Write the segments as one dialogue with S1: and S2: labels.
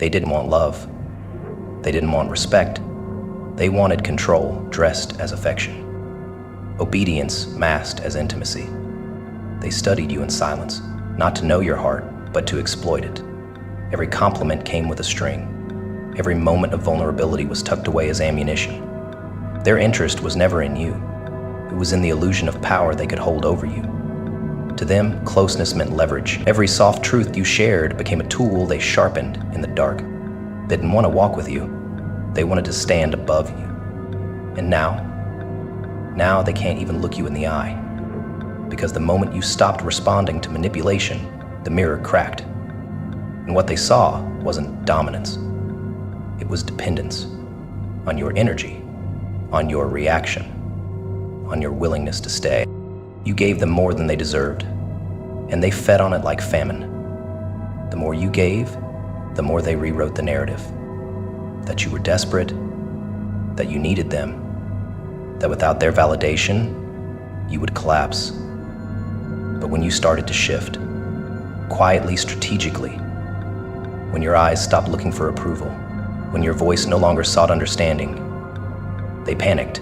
S1: They didn't want love. They didn't want respect. They wanted control dressed as affection. Obedience masked as intimacy. They studied you in silence, not to know your heart, but to exploit it. Every compliment came with a string. Every moment of vulnerability was tucked away as ammunition. Their interest was never in you. It was in the illusion of power they could hold over you. To them, closeness meant leverage. Every soft truth you shared became a tool they sharpened in the dark. They didn't want to walk with you. They wanted to stand above you. And now they can't even look you in the eye. Because the moment you stopped responding to manipulation, the mirror cracked. And what they saw wasn't dominance. It was dependence on your energy, on your reaction, on your willingness to stay. You gave them more than they deserved, and they fed on it like famine. The more you gave, the more they rewrote the narrative. That you were desperate, that you needed them, that without their validation, you would collapse. But when you started to shift, quietly, strategically, when your eyes stopped looking for approval, when your voice no longer sought understanding, they panicked.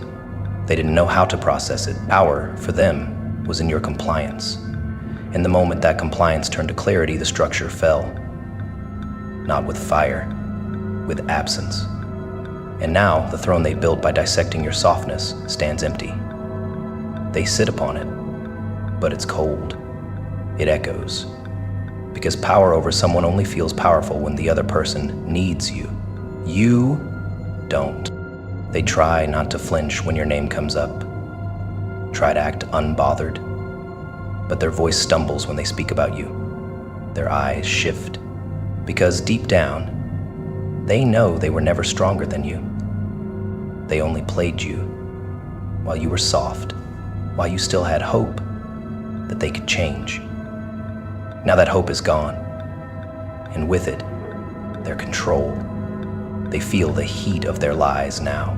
S1: They didn't know how to process it. Power, for them, was in your compliance. In the moment that compliance turned to clarity, the structure fell. Not with fire, with absence. And now, the throne they built by dissecting your softness stands empty. They sit upon it, but it's cold. It echoes. Because power over someone only feels powerful when the other person needs you. You don't. They try not to flinch when your name comes up. Try to act unbothered. But their voice stumbles when they speak about you. Their eyes shift. Because deep down, they know they were never stronger than you. They only played you while you were soft, while you still had hope that they could change. Now that hope is gone, and with it, their control. They feel the heat of their lies now,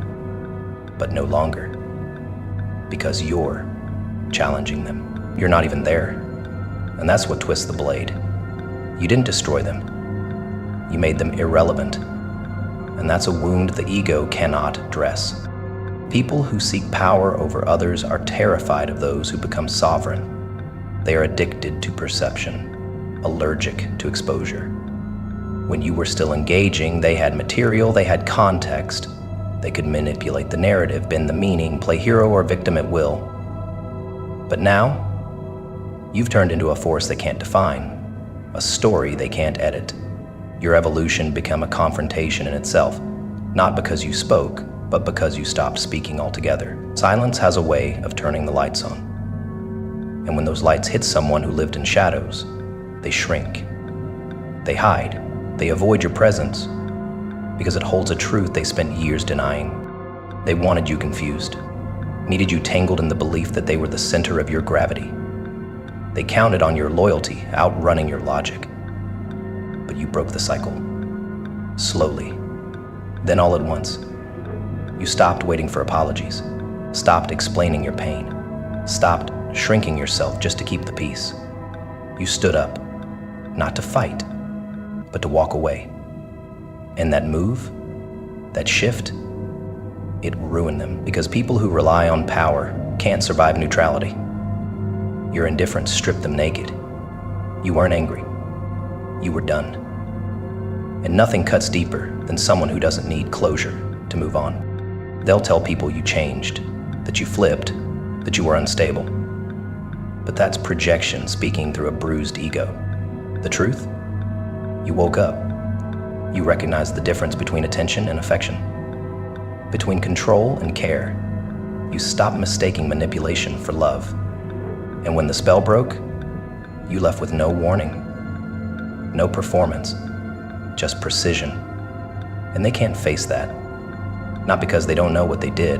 S1: but no longer, because you're challenging them. You're not even there, and that's what twists the blade. You didn't destroy them. You made them irrelevant, and that's a wound the ego cannot dress. People who seek power over others are terrified of those who become sovereign. They are addicted to perception, allergic to exposure. When you were still engaging, they had material, they had context. They could manipulate the narrative, bend the meaning, play hero or victim at will. But now, you've turned into a force they can't define, a story they can't edit. Your evolution became a confrontation in itself, not because you spoke, but because you stopped speaking altogether. Silence has a way of turning the lights on. And when those lights hit someone who lived in shadows, they shrink. They hide. They avoid your presence because it holds a truth they spent years denying. They wanted you confused, needed you tangled in the belief that they were the center of your gravity. They counted on your loyalty, outrunning your logic. But you broke the cycle. Slowly. Then all at once. You stopped waiting for apologies, stopped explaining your pain, stopped shrinking yourself just to keep the peace. You stood up, not to fight, but to walk away. And that move, that shift, it ruined them, because people who rely on power can't survive neutrality. Your indifference stripped them naked. You weren't angry. You were done. And nothing cuts deeper than someone who doesn't need closure to move on. They'll tell people you changed, that you flipped, that you were unstable. But that's projection speaking through a bruised ego. The truth? You woke up. You recognized the difference between attention and affection, between control and care. You stopped mistaking manipulation for love. And when the spell broke, you left with no warning, no performance, just precision. And they can't face that. Not because they don't know what they did,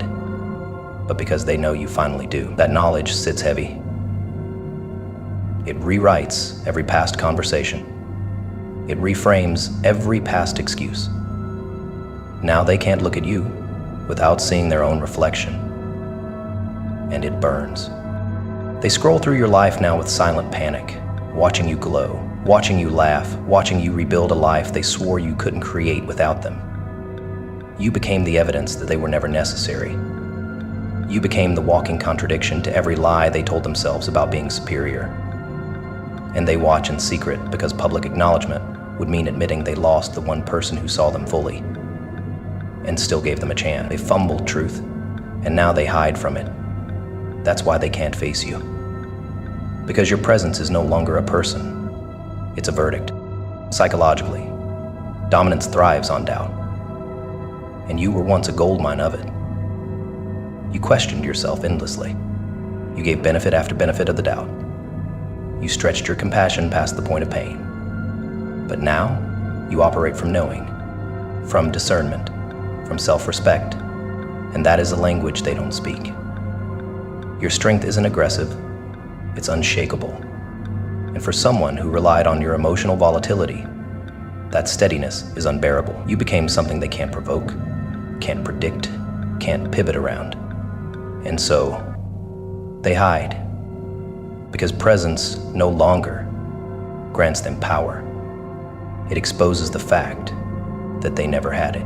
S1: but because they know you finally do. That knowledge sits heavy. It rewrites every past conversation. It reframes every past excuse. Now they can't look at you without seeing their own reflection. And it burns. They scroll through your life now with silent panic, watching you glow, watching you laugh, watching you rebuild a life they swore you couldn't create without them. You became the evidence that they were never necessary. You became the walking contradiction to every lie they told themselves about being superior. And they watch in secret because public acknowledgement would mean admitting they lost the one person who saw them fully and still gave them a chance. They fumbled truth, and now they hide from it. That's why they can't face you. Because your presence is no longer a person. It's a verdict. Psychologically, dominance thrives on doubt. And you were once a goldmine of it. You questioned yourself endlessly. You gave benefit after benefit of the doubt. You stretched your compassion past the point of pain. But now, you operate from knowing, from discernment, from self-respect, and that is a language they don't speak. Your strength isn't aggressive, it's unshakable. And for someone who relied on your emotional volatility, that steadiness is unbearable. You became something they can't provoke, can't predict, can't pivot around. And so, they hide. Because presence no longer grants them power. It exposes the fact that they never had it.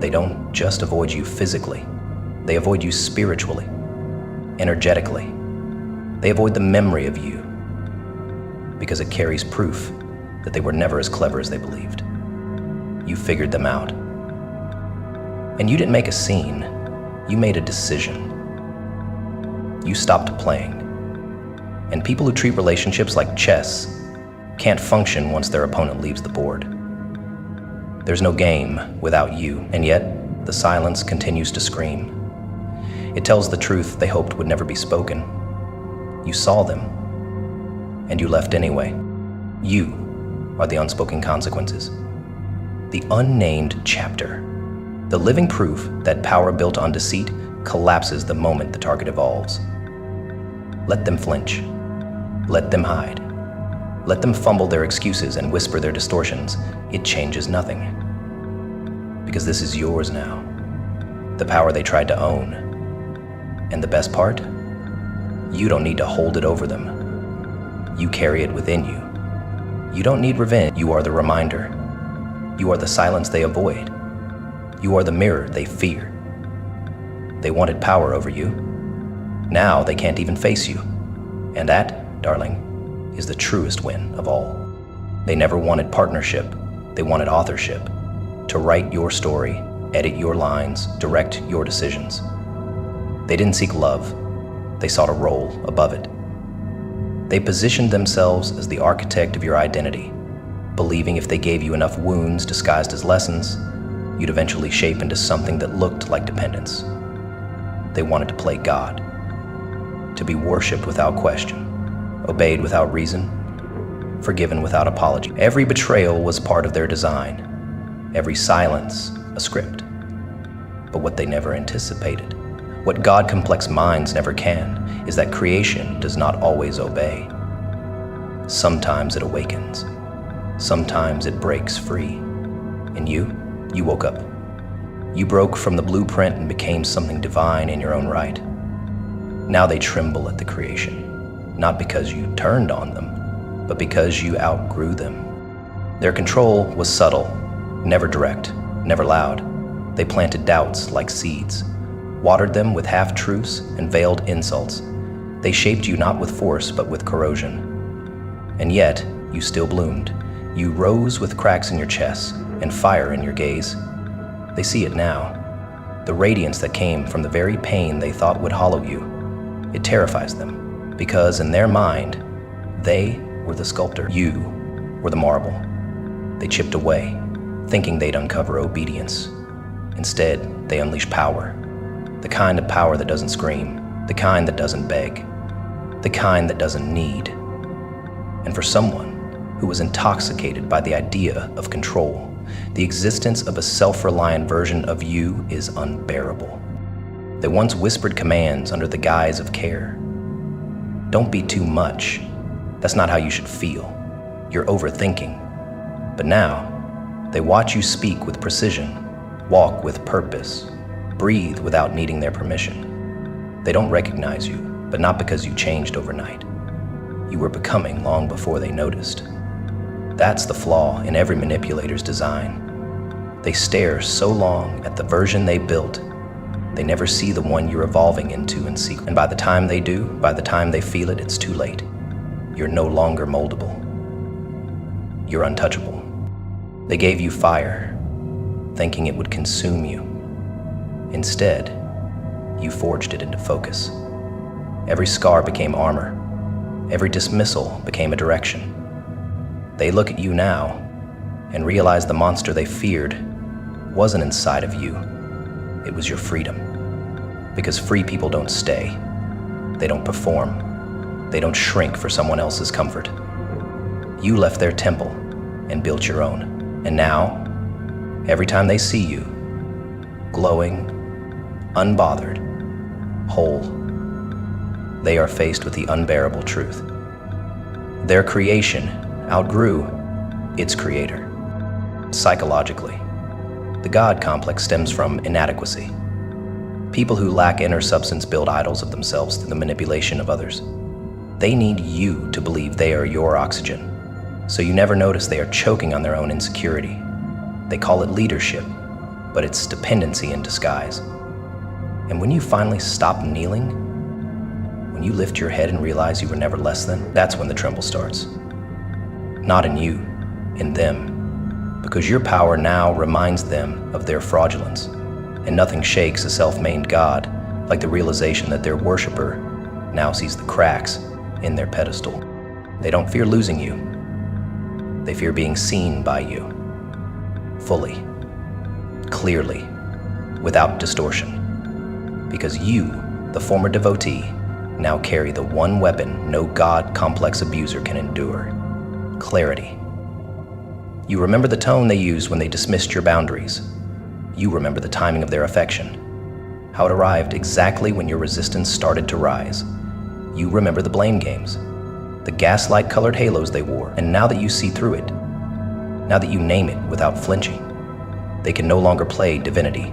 S1: They don't just avoid you physically, they avoid you spiritually, energetically. They avoid the memory of you because it carries proof that they were never as clever as they believed. You figured them out. And you didn't make a scene, you made a decision. You stopped playing. And people who treat relationships like chess can't function once their opponent leaves the board. There's no game without you, and yet the silence continues to scream. It tells the truth they hoped would never be spoken. You saw them, and you left anyway. You are the unspoken consequences. The unnamed chapter. The living proof that power built on deceit collapses the moment the target evolves. Let them flinch. Let them hide. Let them fumble their excuses and whisper their distortions. It changes nothing. Because this is yours now. The power they tried to own. And the best part? You don't need to hold it over them. You carry it within you. You don't need revenge. You are the reminder. You are the silence they avoid. You are the mirror they fear. They wanted power over you. Now they can't even face you. And that, darling, is the truest win of all. They never wanted partnership. They wanted authorship. To write your story, edit your lines, direct your decisions. They didn't seek love. They sought a role above it. They positioned themselves as the architect of your identity, believing if they gave you enough wounds disguised as lessons, you'd eventually shape into something that looked like dependence. They wanted to play God, to be worshipped without question, obeyed without reason, forgiven without apology. Every betrayal was part of their design, every silence a script. But what they never anticipated, what God-complex minds never can, is that creation does not always obey. Sometimes it awakens. Sometimes it breaks free. And you woke up. You broke from the blueprint and became something divine in your own right. Now they tremble at the creation, not because you turned on them, but because you outgrew them. Their control was subtle, never direct, never loud. They planted doubts like seeds, watered them with half-truths and veiled insults. They shaped you not with force, but with corrosion. And yet, you still bloomed. You rose with cracks in your chest and fire in your gaze. They see it now. The radiance that came from the very pain they thought would hollow you. It terrifies them, because in their mind, they were the sculptor. You were the marble. They chipped away, thinking they'd uncover obedience. Instead, they unleash power. The kind of power that doesn't scream, the kind that doesn't beg, the kind that doesn't need. And for someone who was intoxicated by the idea of control, the existence of a self-reliant version of you is unbearable. They once whispered commands under the guise of care. Don't be too much. That's not how you should feel. You're overthinking. But now, they watch you speak with precision, walk with purpose, breathe without needing their permission. They don't recognize you, but not because you changed overnight. You were becoming long before they noticed. That's the flaw in every manipulator's design. They stare so long at the version they built, they never see the one you're evolving into in secret. And by the time they do, by the time they feel it, it's too late. You're no longer moldable. You're untouchable. They gave you fire, thinking it would consume you. Instead, you forged it into focus. Every scar became armor. Every dismissal became a direction. They look at you now and realize the monster they feared wasn't inside of you. It was your freedom. Because free people don't stay. They don't perform. They don't shrink for someone else's comfort. You left their temple and built your own. And now, every time they see you, glowing, unbothered, whole, they are faced with the unbearable truth. Their creation outgrew its creator. Psychologically, the God complex stems from inadequacy. People who lack inner substance build idols of themselves through the manipulation of others. They need you to believe they are your oxygen, so you never notice they are choking on their own insecurity. They call it leadership, but it's dependency in disguise. And when you finally stop kneeling, when you lift your head and realize you were never less than, that's when the tremble starts. Not in you, in them, because your power now reminds them of their fraudulence, and nothing shakes a self-made God like the realization that their worshiper now sees the cracks in their pedestal. They don't fear losing you. They fear being seen by you, fully, clearly, without distortion. Because you, the former devotee, now carry the one weapon no God complex abuser can endure: clarity. You remember the tone they used when they dismissed your boundaries. You remember the timing of their affection, how it arrived exactly when your resistance started to rise. You remember the blame games, the gaslight-colored halos they wore, and now that you see through it, now that you name it without flinching, they can no longer play divinity.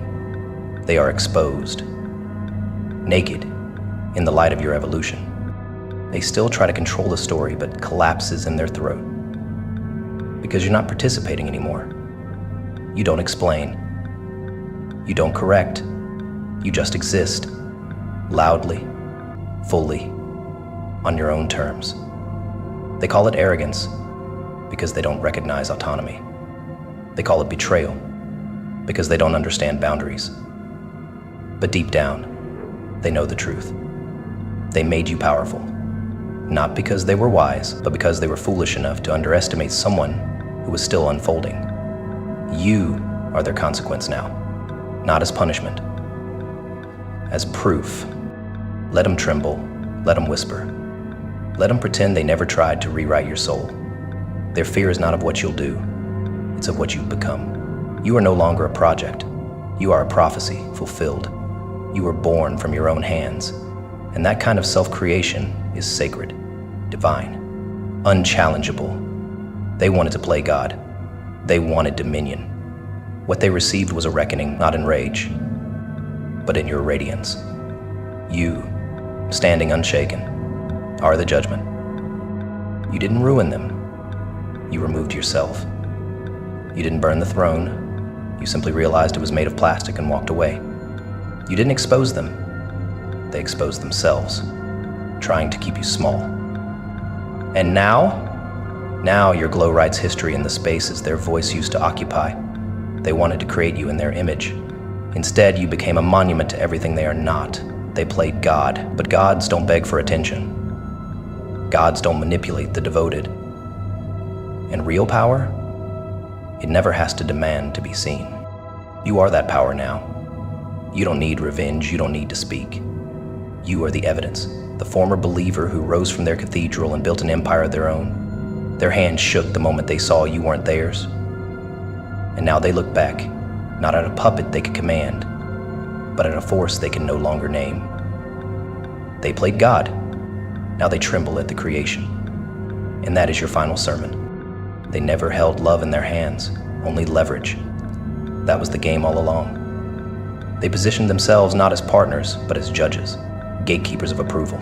S1: They are exposed, naked, in the light of your evolution. They still try to control the story, but collapses in their throat. Because you're not participating anymore. You don't explain. You don't correct. You just exist, loudly, fully, on your own terms. They call it arrogance because they don't recognize autonomy. They call it betrayal because they don't understand boundaries. But deep down, they know the truth. They made you powerful, not because they were wise, but because they were foolish enough to underestimate someone who was still unfolding. You are their consequence now, not as punishment, as proof. Let them tremble, let them whisper. Let them pretend they never tried to rewrite your soul. Their fear is not of what you'll do, it's of what you've become. You are no longer a project. You are a prophecy fulfilled. You were born from your own hands, and that kind of self-creation is sacred, divine, unchallengeable. They wanted to play God. They wanted dominion. What they received was a reckoning, not in rage, but in your radiance. You, standing unshaken, are the judgment. You didn't ruin them. You removed yourself. You didn't burn the throne. You simply realized it was made of plastic and walked away. You didn't expose them. They exposed themselves, trying to keep you small. And now your glow writes history in the spaces their voice used to occupy. They wanted to create you in their image. Instead, you became a monument to everything they are not. They played God, but gods don't beg for attention. Gods don't manipulate the devoted. And real power? It never has to demand to be seen. You are that power now. You don't need revenge, you don't need to speak. You are the evidence, the former believer who rose from their cathedral and built an empire of their own. Their hands shook the moment they saw you weren't theirs. And now they look back, not at a puppet they could command, but at a force they can no longer name. They played God. Now they tremble at the creation. And that is your final sermon. They never held love in their hands, only leverage. That was the game all along. They positioned themselves not as partners, but as judges, gatekeepers of approval.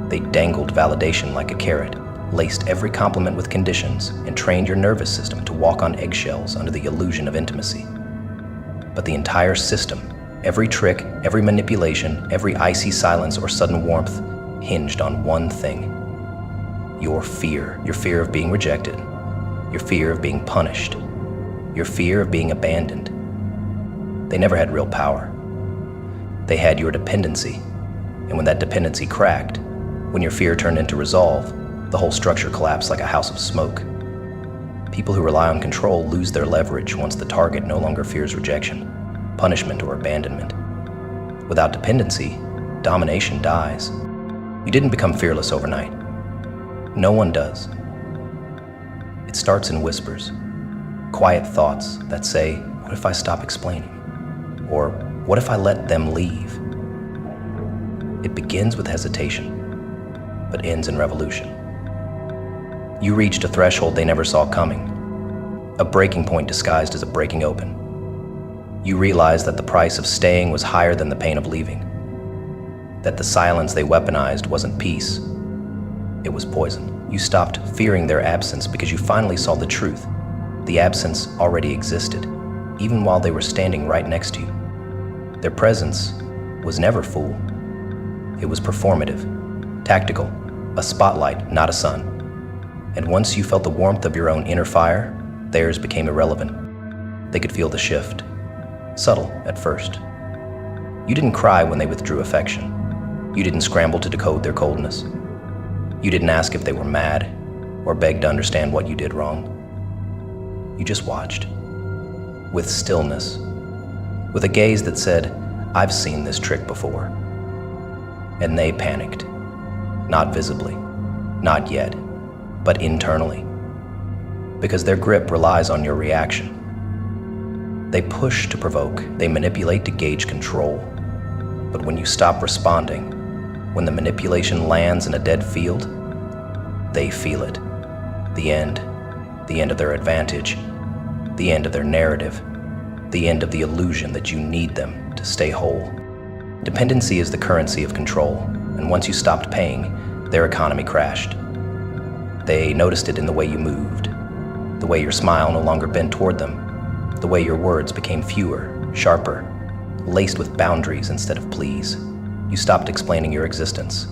S1: They dangled validation like a carrot, laced every compliment with conditions, and trained your nervous system to walk on eggshells under the illusion of intimacy. But the entire system, every trick, every manipulation, every icy silence or sudden warmth, hinged on one thing: your fear of being rejected, your fear of being punished, your fear of being abandoned. They never had real power. They had your dependency, and when that dependency cracked, when your fear turned into resolve, the whole structure collapsed like a house of smoke. People who rely on control lose their leverage once the target no longer fears rejection, punishment, or abandonment. Without dependency, domination dies. You didn't become fearless overnight. No one does. It starts in whispers, quiet thoughts that say, "What if I stop explaining?" Or, "What if I let them leave?" It begins with hesitation, but ends in revolution. You reached a threshold they never saw coming, a breaking point disguised as a breaking open. You realized that the price of staying was higher than the pain of leaving, that the silence they weaponized wasn't peace, it was poison. You stopped fearing their absence because you finally saw the truth. The absence already existed, even while they were standing right next to you. Their presence was never full. It was performative, tactical, a spotlight, not a sun. And once you felt the warmth of your own inner fire, theirs became irrelevant. They could feel the shift, subtle at first. You didn't cry when they withdrew affection. You didn't scramble to decode their coldness. You didn't ask if they were mad or beg to understand what you did wrong. You just watched, with stillness, with a gaze that said, "I've seen this trick before." And they panicked, not visibly, not yet, but internally, because their grip relies on your reaction. They push to provoke, they manipulate to gauge control. But when you stop responding, when the manipulation lands in a dead field, they feel it. The end of their advantage, the end of their narrative, the end of the illusion that you need them to stay whole. Dependency is the currency of control, and once you stopped paying, their economy crashed. They noticed it in the way you moved, the way your smile no longer bent toward them, the way your words became fewer, sharper, laced with boundaries instead of pleas. You stopped explaining your existence,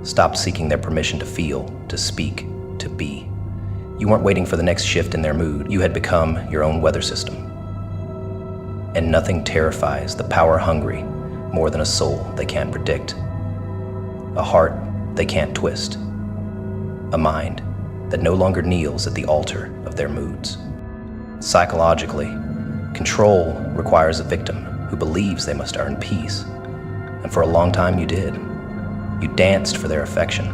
S1: stopped seeking their permission to feel, to speak, to be. You weren't waiting for the next shift in their mood. You had become your own weather system. And nothing terrifies the power-hungry more than a soul they can't predict, a heart they can't twist, a mind that no longer kneels at the altar of their moods. Psychologically, control requires a victim who believes they must earn peace. And for a long time you did. You danced for their affection.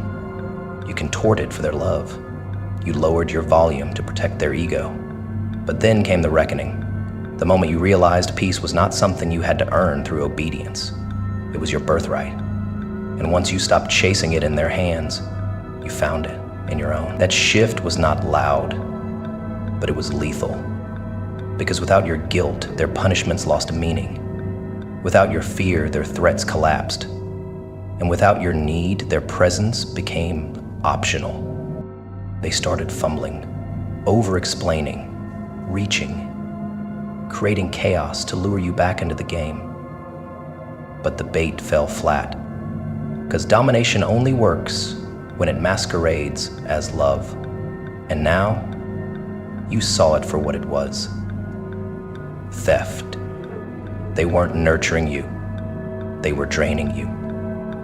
S1: You contorted for their love. You lowered your volume to protect their ego. But then came the reckoning. The moment you realized peace was not something you had to earn through obedience. It was your birthright. And once you stopped chasing it in their hands, you found it in your own. That shift was not loud, but it was lethal. Because without your guilt, their punishments lost meaning. Without your fear, their threats collapsed. And without your need, their presence became optional. They started fumbling, over-explaining, reaching, creating chaos to lure you back into the game. But the bait fell flat, because domination only works when it masquerades as love. And now, you saw it for what it was: theft. They weren't nurturing you, they were draining you.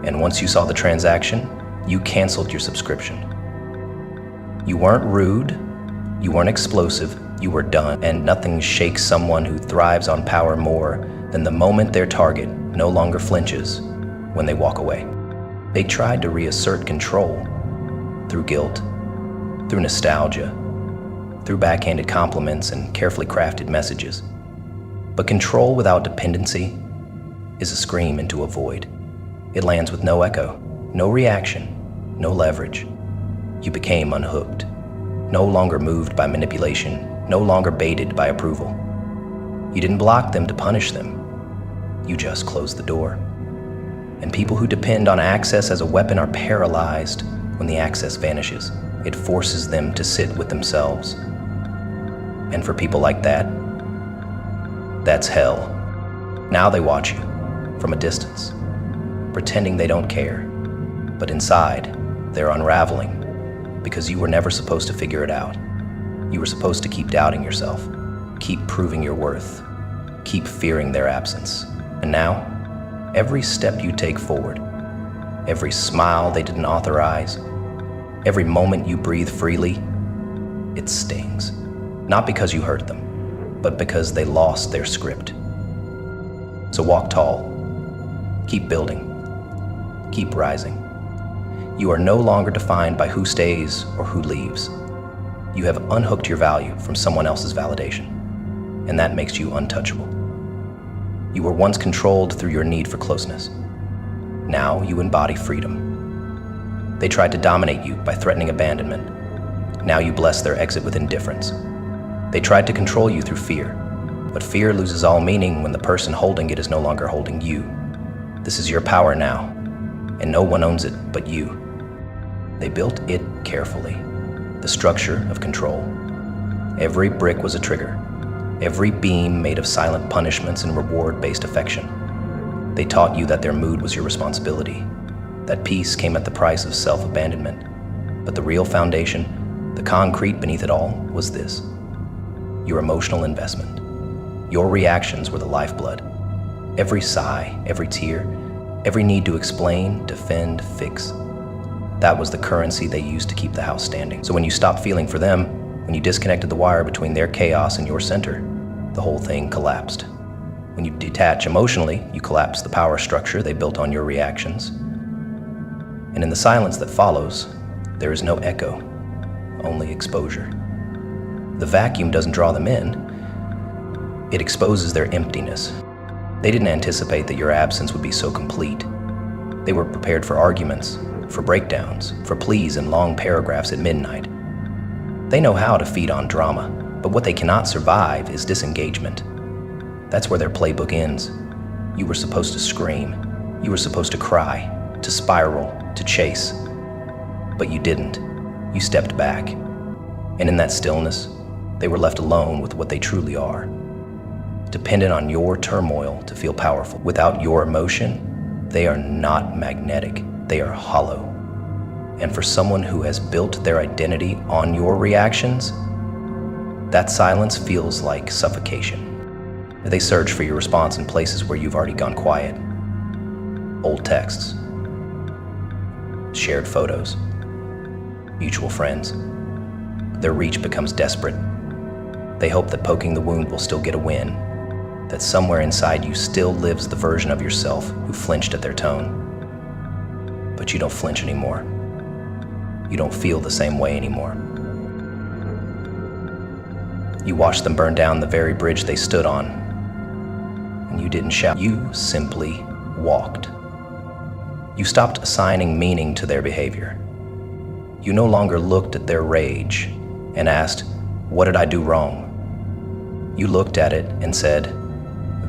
S1: And once you saw the transaction, you canceled your subscription. You weren't rude, you weren't explosive, you were done. And nothing shakes someone who thrives on power more than the moment their target no longer flinches when they walk away. They tried to reassert control through guilt, through nostalgia, through backhanded compliments and carefully crafted messages. But control without dependency is a scream into a void. It lands with no echo, no reaction, no leverage. You became unhooked, no longer moved by manipulation, no longer baited by approval. You didn't block them to punish them. You just closed the door. And people who depend on access as a weapon are paralyzed when the access vanishes, It forces them to sit with themselves. And for people like that, that's hell. Now they watch you from a distance, pretending they don't care. But inside, they're unraveling because you were never supposed to figure it out. You were supposed to keep doubting yourself, keep proving your worth, keep fearing their absence. And now, every step you take forward, every smile they didn't authorize, every moment you breathe freely, it stings. Not because you hurt them, but because they lost their script. So walk tall, keep building, keep rising. You are no longer defined by who stays or who leaves. You have unhooked your value from someone else's validation, and that makes you untouchable. You were once controlled through your need for closeness. Now you embody freedom. They tried to dominate you by threatening abandonment. Now you bless their exit with indifference. They tried to control you through fear, but fear loses all meaning when the person holding it is no longer holding you. This is your power now, and no one owns it but you. They built it carefully, the structure of control. Every brick was a trigger, every beam made of silent punishments and reward-based affection. They taught you that their mood was your responsibility, that peace came at the price of self-abandonment. But the real foundation, the concrete beneath it all, was this: your emotional investment. Your reactions were the lifeblood. Every sigh, every tear, every need to explain, defend, fix. That was the currency they used to keep the house standing. So when you stopped feeling for them, when you disconnected the wire between their chaos and your center, the whole thing collapsed. When you detach emotionally, you collapse the power structure they built on your reactions. And in the silence that follows, there is no echo, only exposure. The vacuum doesn't draw them in, it exposes their emptiness. They didn't anticipate that your absence would be so complete. They were prepared for arguments, for breakdowns, for pleas and long paragraphs at midnight. They know how to feed on drama, but what they cannot survive is disengagement. That's where their playbook ends. You were supposed to scream. You were supposed to cry, to spiral, to chase. But you didn't. You stepped back. And in that stillness, they were left alone with what they truly are. Dependent on your turmoil to feel powerful. Without your emotion, they are not magnetic. They are hollow. And for someone who has built their identity on your reactions, that silence feels like suffocation. They search for your response in places where you've already gone quiet. Old texts, shared photos, mutual friends. Their reach becomes desperate. They hope that poking the wound will still get a win, that somewhere inside you still lives the version of yourself who flinched at their tone. But you don't flinch anymore. You don't feel the same way anymore. You watched them burn down the very bridge they stood on, and you didn't shout. You simply walked. You stopped assigning meaning to their behavior. You no longer looked at their rage and asked, "What did I do wrong?" You looked at it and said,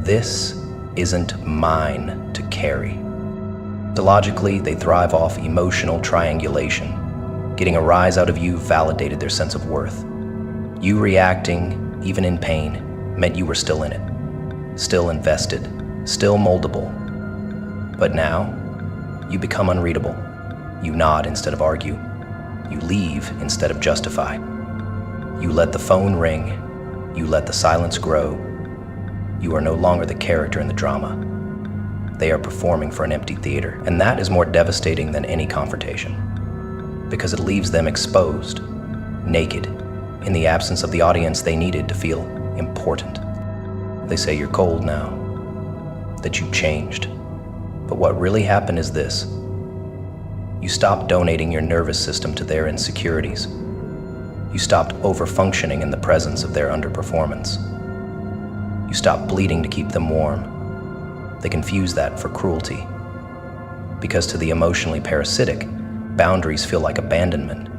S1: "This isn't mine to carry." Logically, they thrive off emotional triangulation. Getting a rise out of you validated their sense of worth. You reacting, even in pain, meant you were still in it, still invested, still moldable. But now, you become unreadable. You nod instead of argue. You leave instead of justify. You let the phone ring. You let the silence grow. You are no longer the character in the drama. They are performing for an empty theater, and that is more devastating than any confrontation, because it leaves them exposed, naked, in the absence of the audience they needed to feel important. They say you're cold now, that you've changed, but what really happened is this. You stopped donating your nervous system to their insecurities. You stopped over-functioning in the presence of their underperformance. You stopped bleeding to keep them warm. They confuse that for cruelty, because to the emotionally parasitic, boundaries feel like abandonment.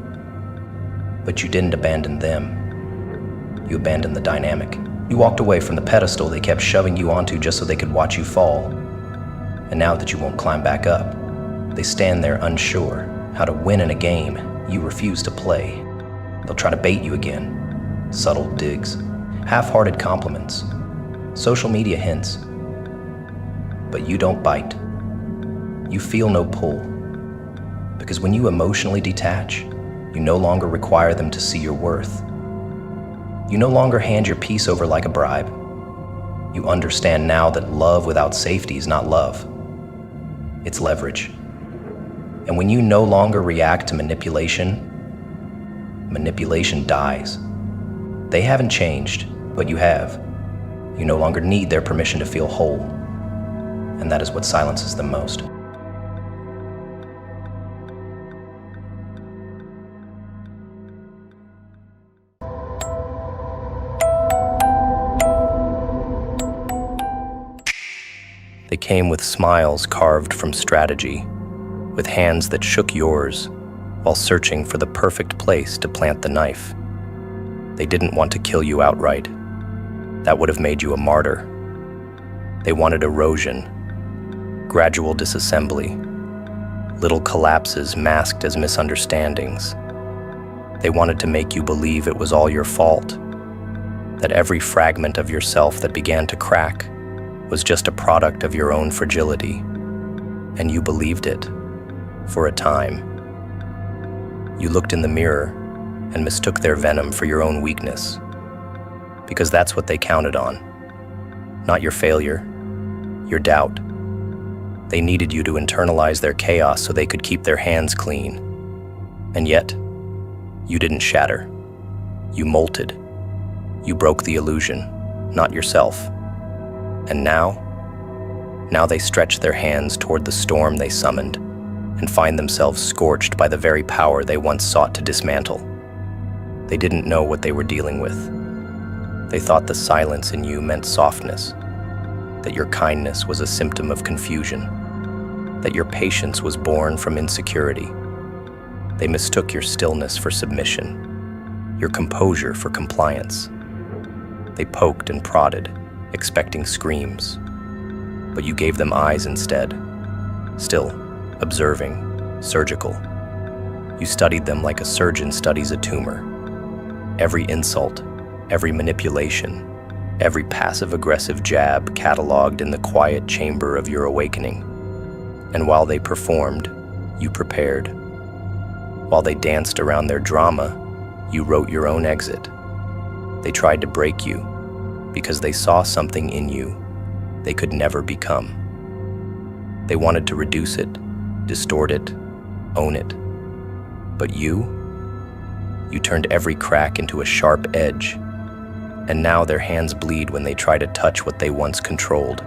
S1: But you didn't abandon them. You abandoned the dynamic. You walked away from the pedestal they kept shoving you onto just so they could watch you fall. And now that you won't climb back up, they stand there unsure how to win in a game You refuse to play. They'll try to bait you again. Subtle digs, half-hearted compliments, social media hints. But you don't bite. You feel no pull. Because when you emotionally detach, you no longer require them to see your worth. You no longer hand your peace over like a bribe. You understand now that love without safety is not love. It's leverage. And when you no longer react to manipulation, manipulation dies. They haven't changed, but you have. You no longer need their permission to feel whole. And that is what silences them most. They came with smiles carved from strategy, with hands that shook yours while searching for the perfect place to plant the knife. They didn't want to kill you outright. That would have made you a martyr. They wanted erosion, gradual disassembly, little collapses masked as misunderstandings. They wanted to make you believe it was all your fault, that every fragment of yourself that began to crack was just a product of your own fragility, and you believed it for a time. You looked in the mirror and mistook their venom for your own weakness, because that's what they counted on, not your failure, your doubt. They needed you to internalize their chaos so they could keep their hands clean. And yet, you didn't shatter. You molted. You broke the illusion, not yourself. And now they stretch their hands toward the storm they summoned and find themselves scorched by the very power they once sought to dismantle. They didn't know what they were dealing with. They thought the silence in you meant softness, that your kindness was a symptom of confusion, that your patience was born from insecurity. They mistook your stillness for submission, your composure for compliance. They poked and prodded, expecting screams, but you gave them eyes instead, still, observing, surgical. You studied them like a surgeon studies a tumor. Every insult, every manipulation, every passive-aggressive jab cataloged in the quiet chamber of your awakening. And while they performed, you prepared. While they danced around their drama, you wrote your own exit. They tried to break you because they saw something in you they could never become. They wanted to reduce it, distort it, own it. But you turned every crack into a sharp edge, and now their hands bleed when they try to touch what they once controlled.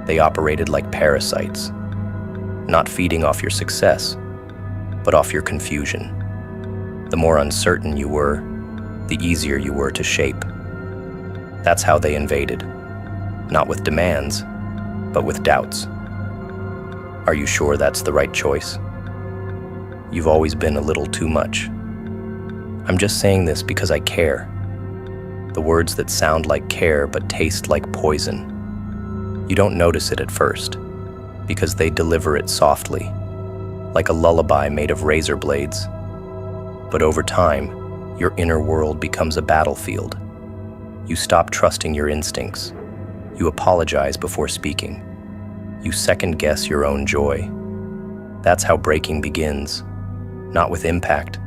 S1: They operated like parasites, not feeding off your success, but off your confusion. The more uncertain you were, the easier you were to shape. That's how they invaded, not with demands, but with doubts. Are you sure that's the right choice? You've always been a little too much. I'm just saying this because I care. The words that sound like care but taste like poison. You don't notice it at first, because they deliver it softly, like a lullaby made of razor blades. But over time, your inner world becomes a battlefield. You stop trusting your instincts. You apologize before speaking. You second-guess your own joy. That's how breaking begins, not with impact,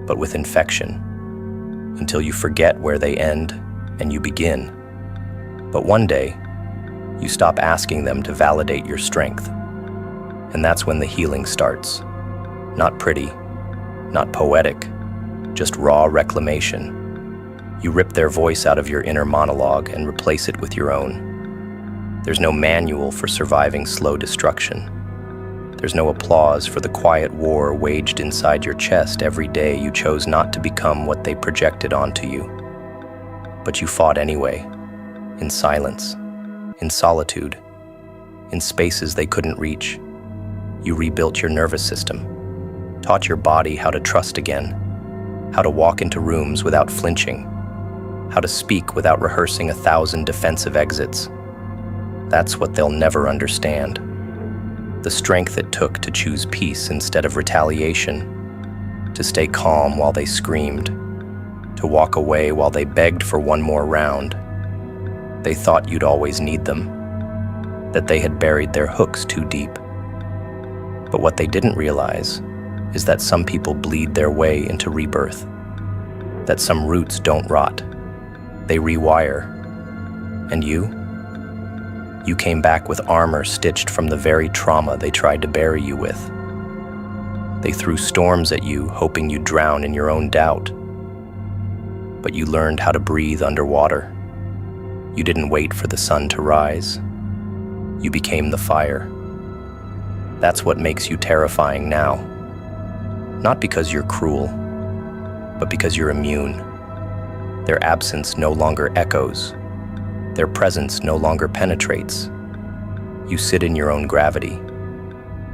S1: but with infection, until you forget where they end and you begin. But one day, you stop asking them to validate your strength. And that's when the healing starts. Not pretty, not poetic, just raw reclamation. You rip their voice out of your inner monologue and replace it with your own. There's no manual for surviving slow destruction. There's no applause for the quiet war waged inside your chest every day you chose not to become what they projected onto you. But you fought anyway, in silence, in solitude, in spaces they couldn't reach. You rebuilt your nervous system, taught your body how to trust again, how to walk into rooms without flinching, how to speak without rehearsing 1,000 defensive exits. That's what they'll never understand. The strength it took to choose peace instead of retaliation. to stay calm while they screamed, to walk away while they begged for one more round. They thought you'd always need them, that they had buried their hooks too deep. But what they didn't realize is that some people bleed their way into rebirth, that some roots don't rot, they rewire. And you came back with armor stitched from the very trauma they tried to bury you with. They threw storms at you, hoping you'd drown in your own doubt. But you learned how to breathe underwater. You didn't wait for the sun to rise. You became the fire. That's what makes you terrifying now. Not because you're cruel, but because you're immune. Their absence no longer echoes. Their presence no longer penetrates. You sit in your own gravity,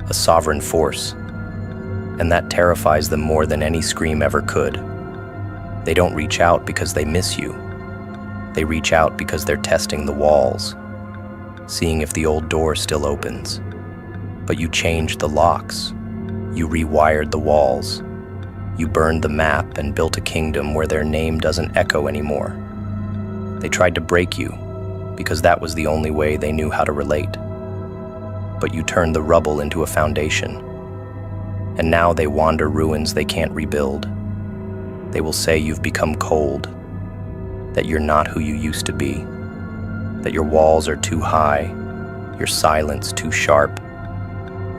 S1: a sovereign force, and that terrifies them more than any scream ever could. They don't reach out because they miss you. They reach out because they're testing the walls, seeing if the old door still opens. But you changed the locks. You rewired the walls. You burned the map and built a kingdom where their name doesn't echo anymore. They tried to break you because that was the only way they knew how to relate. But you turned the rubble into a foundation. And now they wander ruins they can't rebuild. They will say you've become cold, that you're not who you used to be, that your walls are too high, your silence too sharp.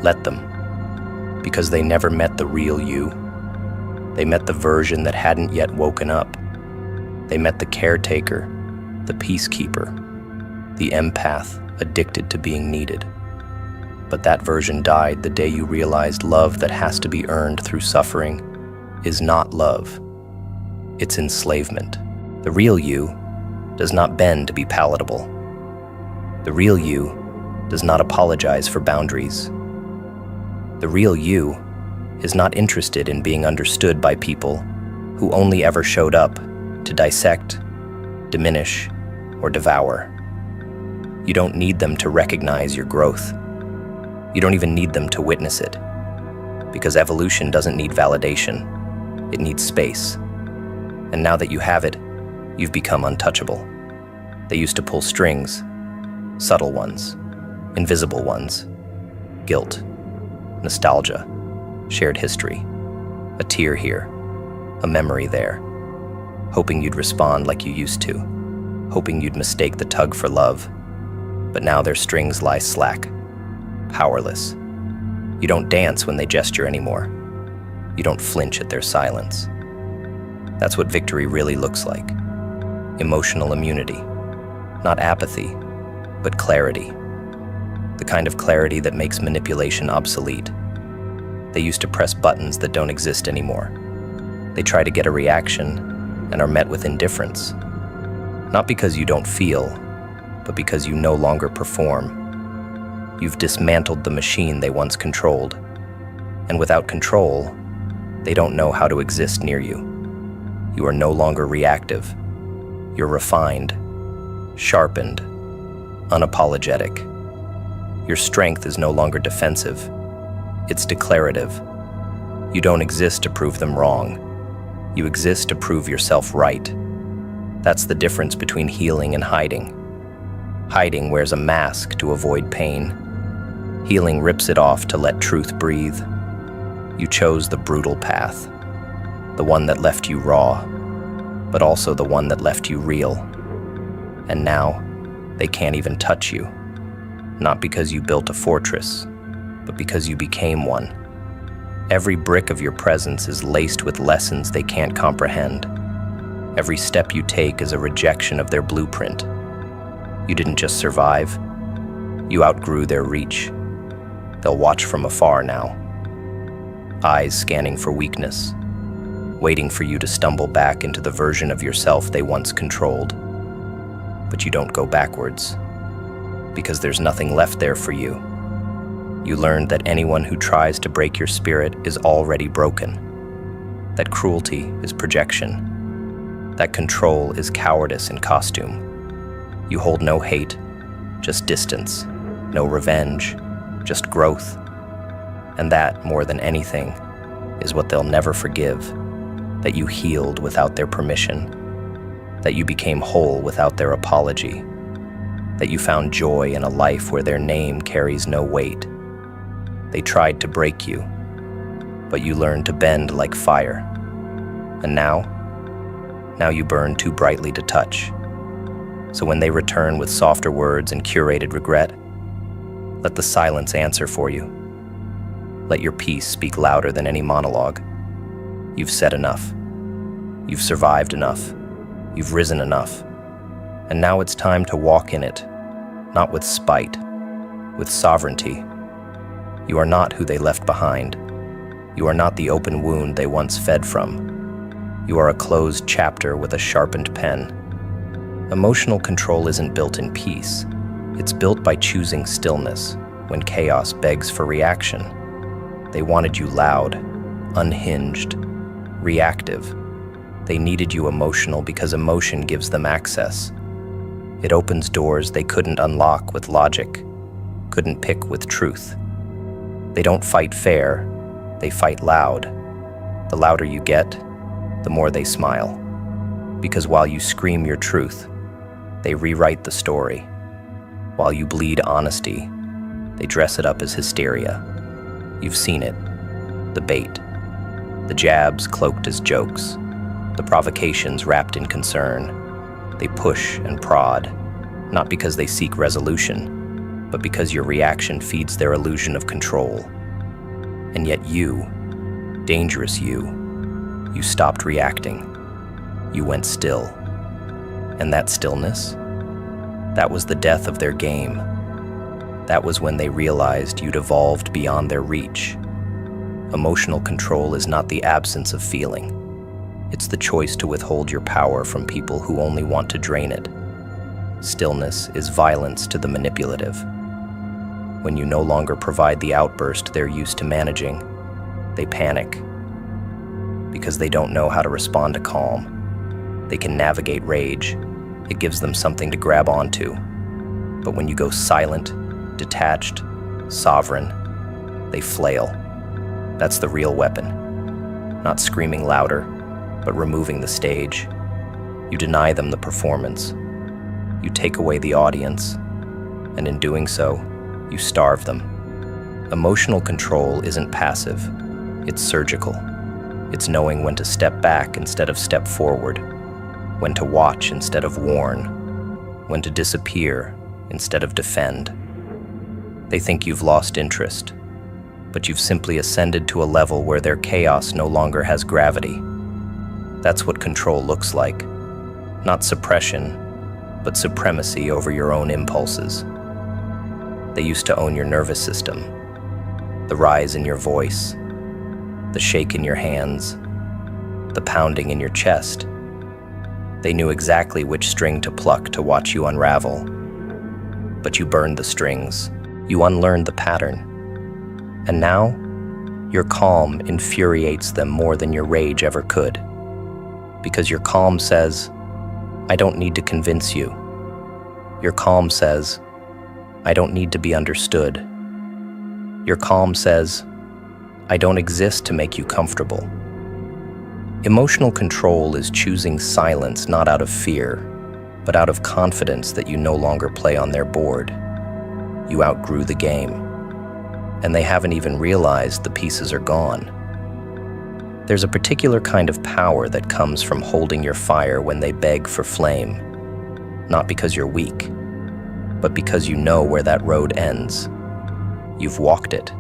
S1: Let them, because they never met the real you. They met the version that hadn't yet woken up. They met the caretaker, the peacekeeper, the empath addicted to being needed. But that version died the day you realized love that has to be earned through suffering is not love. It's enslavement. The real you does not bend to be palatable. The real you does not apologize for boundaries. The real you is not interested in being understood by people who only ever showed up to dissect, diminish, or devour. You don't need them to recognize your growth. You don't even need them to witness it, because evolution doesn't need validation. It needs space. And now that you have it, you've become untouchable. They used to pull strings, subtle ones, invisible ones, guilt, nostalgia, shared history, a tear here, a memory there, hoping you'd respond like you used to, hoping you'd mistake the tug for love. But now their strings lie slack, powerless. You don't dance when they gesture anymore. You don't flinch at their silence. That's what victory really looks like. Emotional immunity. Not apathy, but clarity. The kind of clarity that makes manipulation obsolete. They used to press buttons that don't exist anymore. They try to get a reaction and are met with indifference. Not because you don't feel, but because you no longer perform. You've dismantled the machine they once controlled. And without control, they don't know how to exist near you. You are no longer reactive. You're refined, sharpened, unapologetic. Your strength is no longer defensive. It's declarative. You don't exist to prove them wrong. You exist to prove yourself right. That's the difference between healing and hiding. Hiding wears a mask to avoid pain. Healing rips it off to let truth breathe. You chose the brutal path, the one that left you raw, but also the one that left you real. And now, they can't even touch you. Not because you built a fortress, but because you became one. Every brick of your presence is laced with lessons they can't comprehend. Every step you take is a rejection of their blueprint. You didn't just survive, you outgrew their reach. They'll watch from afar now, eyes scanning for weakness, waiting for you to stumble back into the version of yourself they once controlled. But you don't go backwards, because there's nothing left there for you. You learned that anyone who tries to break your spirit is already broken, that cruelty is projection, that control is cowardice in costume. You hold no hate, just distance, no revenge, just growth. And that, more than anything, is what they'll never forgive, that you healed without their permission, that you became whole without their apology, that you found joy in a life where their name carries no weight. They tried to break you, but you learned to bend like fire. And now you burn too brightly to touch. So when they return with softer words and curated regret, let the silence answer for you. Let your peace speak louder than any monologue. You've said enough. You've survived enough. You've risen enough. And now it's time to walk in it, not with spite, with sovereignty. You are not who they left behind. You are not the open wound they once fed from. You are a closed chapter with a sharpened pen. Emotional control isn't built in peace. It's built by choosing stillness when chaos begs for reaction. They wanted you loud, unhinged, reactive. They needed you emotional because emotion gives them access. It opens doors they couldn't unlock with logic, couldn't pick with truth. They don't fight fair, they fight loud. The louder you get, the more they smile. Because while you scream your truth, they rewrite the story. While you bleed honesty, they dress it up as hysteria. You've seen it. The bait. The jabs cloaked as jokes. The provocations wrapped in concern. They push and prod, not because they seek resolution, but because your reaction feeds their illusion of control. And yet you, dangerous you stopped reacting. You went still. And that stillness, that was the death of their game. That was when they realized you'd evolved beyond their reach. Emotional control is not the absence of feeling. It's the choice to withhold your power from people who only want to drain it. Stillness is violence to the manipulative. When you no longer provide the outburst they're used to managing, they panic. Because they don't know how to respond to calm. They can navigate rage. It gives them something to grab onto. But when you go silent, detached, sovereign, they flail. That's the real weapon. Not screaming louder, but removing the stage. You deny them the performance. You take away the audience. And in doing so, you starve them. Emotional control isn't passive. It's surgical. It's knowing when to step back instead of step forward, when to watch instead of warn, when to disappear instead of defend. They think you've lost interest, but you've simply ascended to a level where their chaos no longer has gravity. That's what control looks like. Not suppression, but supremacy over your own impulses. They used to own your nervous system, the rise in your voice, the shake in your hands, the pounding in your chest. They knew exactly which string to pluck to watch you unravel. But you burned the strings. You unlearned the pattern. And now, your calm infuriates them more than your rage ever could. Because your calm says, I don't need to convince you. Your calm says, I don't need to be understood. Your calm says, I don't exist to make you comfortable. Emotional control is choosing silence not out of fear, but out of confidence that you no longer play on their board. You outgrew the game, and they haven't even realized the pieces are gone. There's a particular kind of power that comes from holding your fire when they beg for flame, not because you're weak, but because you know where that road ends. You've walked it,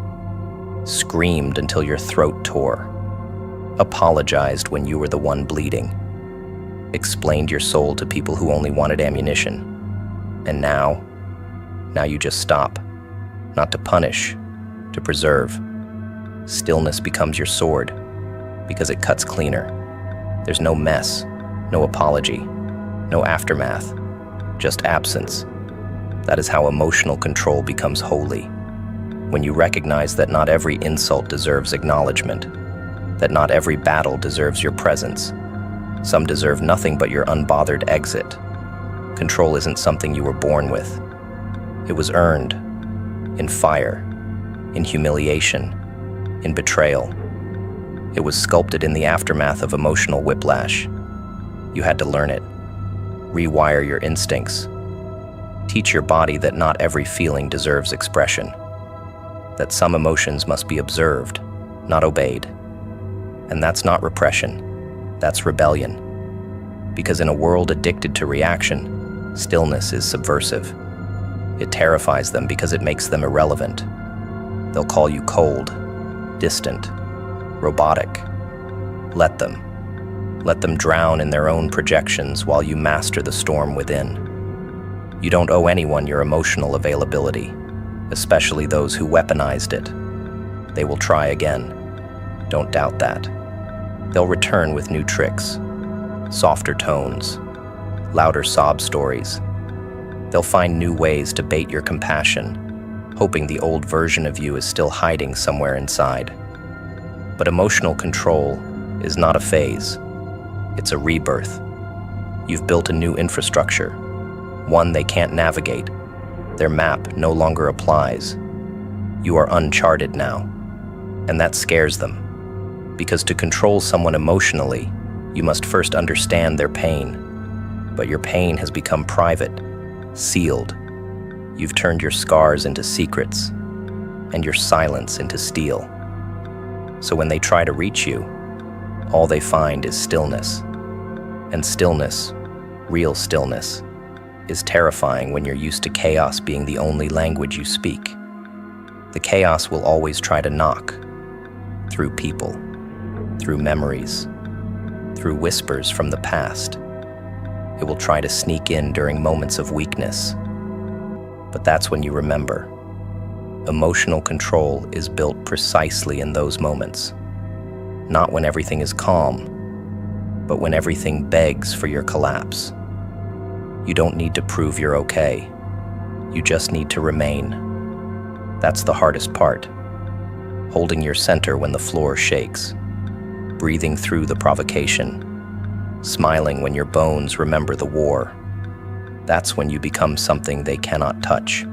S1: screamed until your throat tore, apologized when you were the one bleeding, explained your soul to people who only wanted ammunition. And now you just stop, not to punish, to preserve. Stillness becomes your sword, because it cuts cleaner. There's no mess, no apology, no aftermath, just absence. That is how emotional control becomes holy. When you recognize that not every insult deserves acknowledgement, that not every battle deserves your presence. Some deserve nothing but your unbothered exit. Control isn't something you were born with. It was earned in fire, in humiliation, in betrayal. It was sculpted in the aftermath of emotional whiplash. You had to learn it, rewire your instincts, teach your body that not every feeling deserves expression, that some emotions must be observed, not obeyed. And that's not repression, that's rebellion. Because in a world addicted to reaction, stillness is subversive. It terrifies them because it makes them irrelevant. They'll call you cold, distant, robotic. Let them. Let them drown in their own projections while you master the storm within. You don't owe anyone your emotional availability, especially those who weaponized it. They will try again. Don't doubt that. They'll return with new tricks, softer tones, louder sob stories. They'll find new ways to bait your compassion, hoping the old version of you is still hiding somewhere inside. But emotional control is not a phase. It's a rebirth. You've built a new infrastructure, one they can't navigate. Their map no longer applies. You are uncharted now, and that scares them. Because to control someone emotionally, you must first understand their pain. But your pain has become private, sealed. You've turned your scars into secrets, and your silence into steel. So when they try to reach you, all they find is stillness. And stillness, real stillness, is terrifying when you're used to chaos being the only language you speak. The chaos will always try to knock, through people, through memories, through whispers from the past. It will try to sneak in during moments of weakness. But that's when you remember. Emotional control is built precisely in those moments. Not when everything is calm, but when everything begs for your collapse. You don't need to prove you're okay. You just need to remain. That's the hardest part. Holding your center when the floor shakes. Breathing through the provocation. Smiling when your bones remember the war. That's when you become something they cannot touch.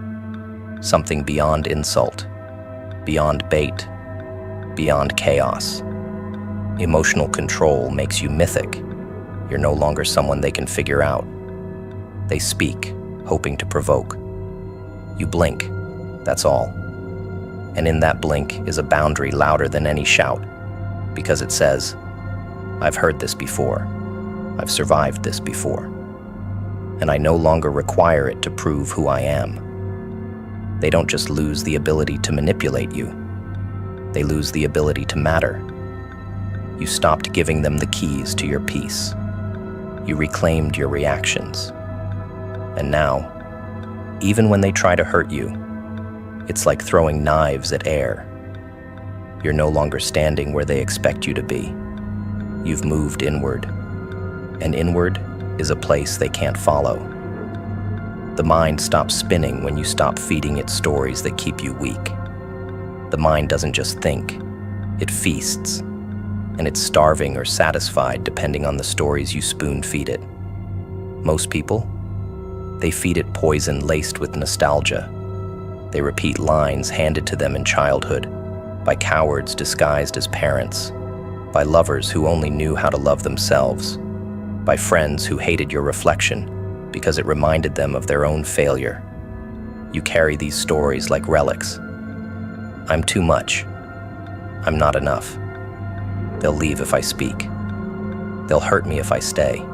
S1: Something beyond insult, beyond bait, beyond chaos. Emotional control makes you mythic. You're no longer someone they can figure out. They speak, hoping to provoke. You blink, that's all. And in that blink is a boundary louder than any shout, because it says, I've heard this before. I've survived this before. And I no longer require it to prove who I am. They don't just lose the ability to manipulate you. They lose the ability to matter. You stopped giving them the keys to your peace. You reclaimed your reactions. And now, even when they try to hurt you, it's like throwing knives at air. You're no longer standing where they expect you to be. You've moved inward. And inward is a place they can't follow. The mind stops spinning when you stop feeding it stories that keep you weak. The mind doesn't just think, it feasts. And it's starving or satisfied depending on the stories you spoon-feed it. Most people, they feed it poison laced with nostalgia. They repeat lines handed to them in childhood, by cowards disguised as parents, by lovers who only knew how to love themselves, by friends who hated your reflection because it reminded them of their own failure. You carry these stories like relics. I'm too much. I'm not enough. They'll leave if I speak. They'll hurt me if I stay.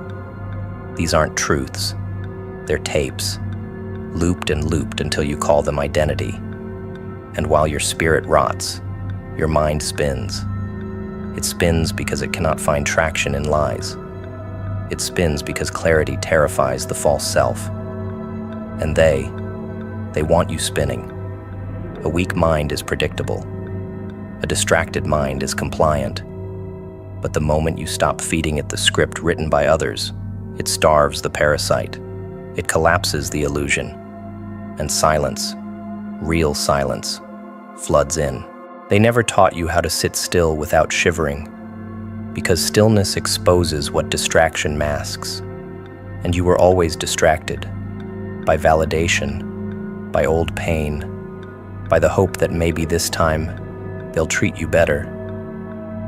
S1: These aren't truths. They're tapes, looped and looped until you call them identity. And while your spirit rots, your mind spins. It spins because it cannot find traction in lies. It spins because clarity terrifies the false self. And they want you spinning. A weak mind is predictable. A distracted mind is compliant. But the moment you stop feeding it the script written by others, it starves the parasite. It collapses the illusion. And silence, real silence, floods in. They never taught you how to sit still without shivering, because stillness exposes what distraction masks. And you were always distracted by validation, by old pain, by the hope that maybe this time they'll treat you better.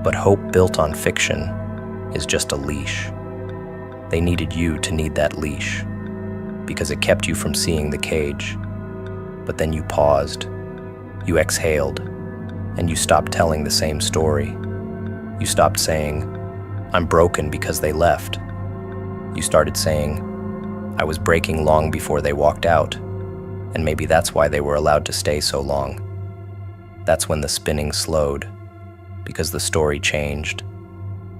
S1: But hope built on fiction is just a leash. They needed you to need that leash because it kept you from seeing the cage. But then you paused, you exhaled, and you stopped telling the same story. You stopped saying, "I'm broken because they left." You started saying, "I was breaking long before they walked out, and maybe that's why they were allowed to stay so long." That's when the spinning slowed, because the story changed.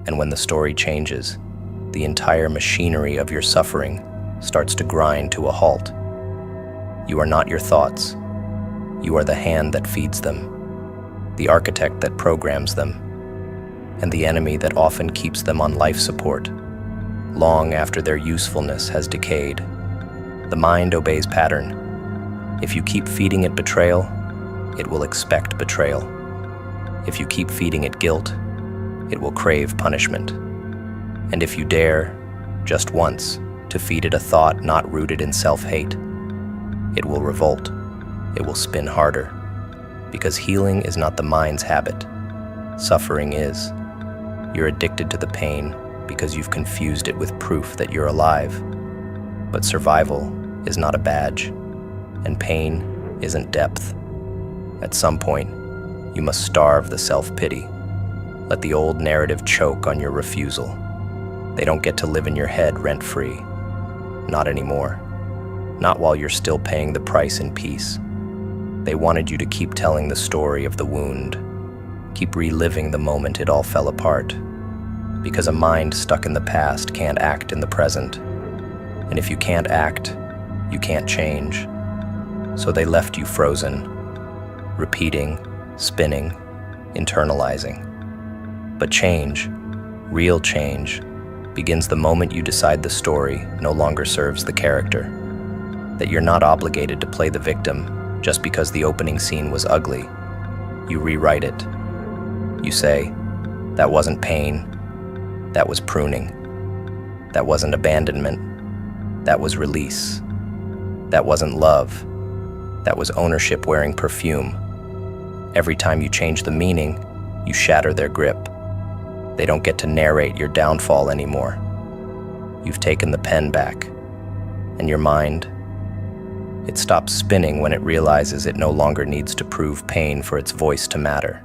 S1: And when the story changes, the entire machinery of your suffering starts to grind to a halt. You are not your thoughts. You are the hand that feeds them, the architect that programs them, and the enemy that often keeps them on life support, long after their usefulness has decayed. The mind obeys pattern. If you keep feeding it betrayal, it will expect betrayal. If you keep feeding it guilt, it will crave punishment. And if you dare, just once, to feed it a thought not rooted in self-hate, it will revolt. It will spin harder. Because healing is not the mind's habit. Suffering is. You're addicted to the pain because you've confused it with proof that you're alive. But survival is not a badge, and pain isn't depth. At some point, you must starve the self-pity. Let the old narrative choke on your refusal. They don't get to live in your head rent-free. Not anymore. Not while you're still paying the price in peace. They wanted you to keep telling the story of the wound. Keep reliving the moment it all fell apart. Because a mind stuck in the past can't act in the present. And if you can't act, you can't change. So they left you frozen, repeating, spinning, internalizing. But change, real change, begins the moment you decide the story no longer serves the character. That you're not obligated to play the victim just because the opening scene was ugly. You rewrite it. You say, "That wasn't pain. That was pruning. That wasn't abandonment. That was release. That wasn't love. That was ownership wearing perfume." Every time you change the meaning, you shatter their grip. They don't get to narrate your downfall anymore. You've taken the pen back. And your mind, it stops spinning when it realizes it no longer needs to prove pain for its voice to matter.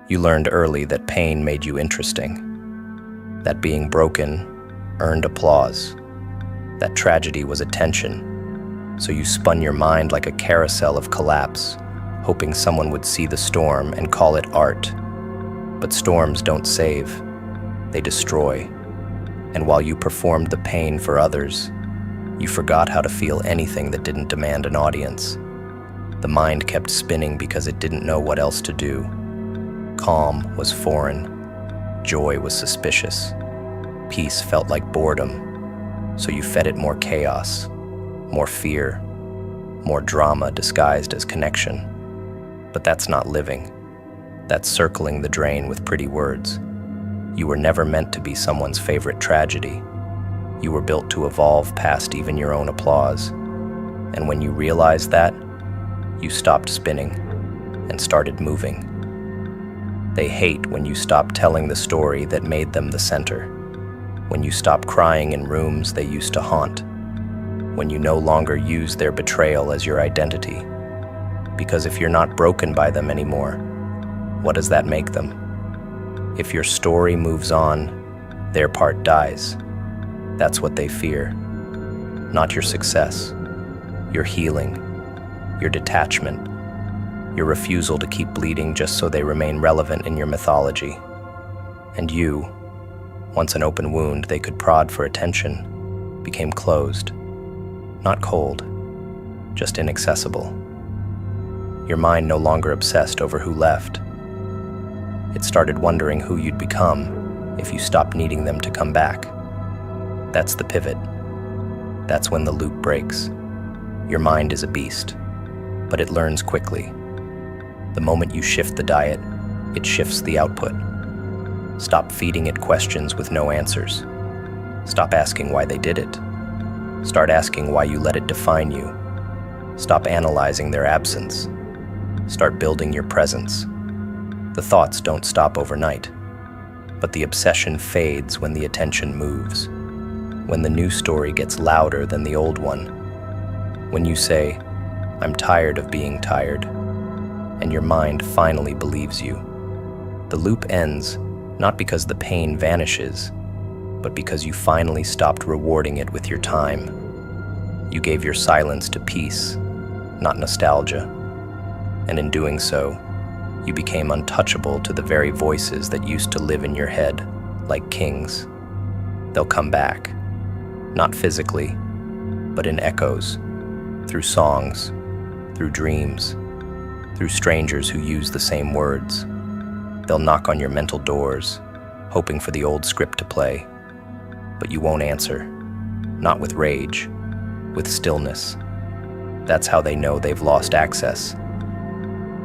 S1: You learned early that pain made you interesting. That being broken earned applause. That tragedy was attention. So you spun your mind like a carousel of collapse, hoping someone would see the storm and call it art. But storms don't save, they destroy. And while you performed the pain for others, you forgot how to feel anything that didn't demand an audience. The mind kept spinning because it didn't know what else to do. Calm was foreign. Joy was suspicious. Peace felt like boredom. So you fed it more chaos, more fear, more drama disguised as connection. But that's not living. That's circling the drain with pretty words. You were never meant to be someone's favorite tragedy. You were built to evolve past even your own applause. And when you realized that, you stopped spinning and started moving. They hate when you stop telling the story that made them the center. When you stop crying in rooms they used to haunt. When you no longer use their betrayal as your identity. Because if you're not broken by them anymore, what does that make them? If your story moves on, their part dies. That's what they fear. Not your success, your healing, your detachment, your refusal to keep bleeding just so they remain relevant in your mythology. And you, once an open wound they could prod for attention, became closed. Not cold, just inaccessible. Your mind no longer obsessed over who left. It started wondering who you'd become if you stopped needing them to come back. That's the pivot. That's when the loop breaks. Your mind is a beast, but it learns quickly. The moment you shift the diet, it shifts the output. Stop feeding it questions with no answers. Stop asking why they did it. Start asking why you let it define you. Stop analyzing their absence. Start building your presence. The thoughts don't stop overnight, but the obsession fades when the attention moves, when the new story gets louder than the old one, when you say, "I'm tired of being tired," and your mind finally believes you. The loop ends not because the pain vanishes, but because you finally stopped rewarding it with your time. You gave your silence to peace, not nostalgia, and in doing so, you became untouchable to the very voices that used to live in your head like kings. They'll come back, not physically, but in echoes, through songs, through dreams, through strangers who use the same words. They'll knock on your mental doors, hoping for the old script to play, but you won't answer, not with rage, with stillness. That's how they know they've lost access.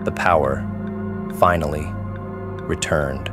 S1: The power, finally, returned.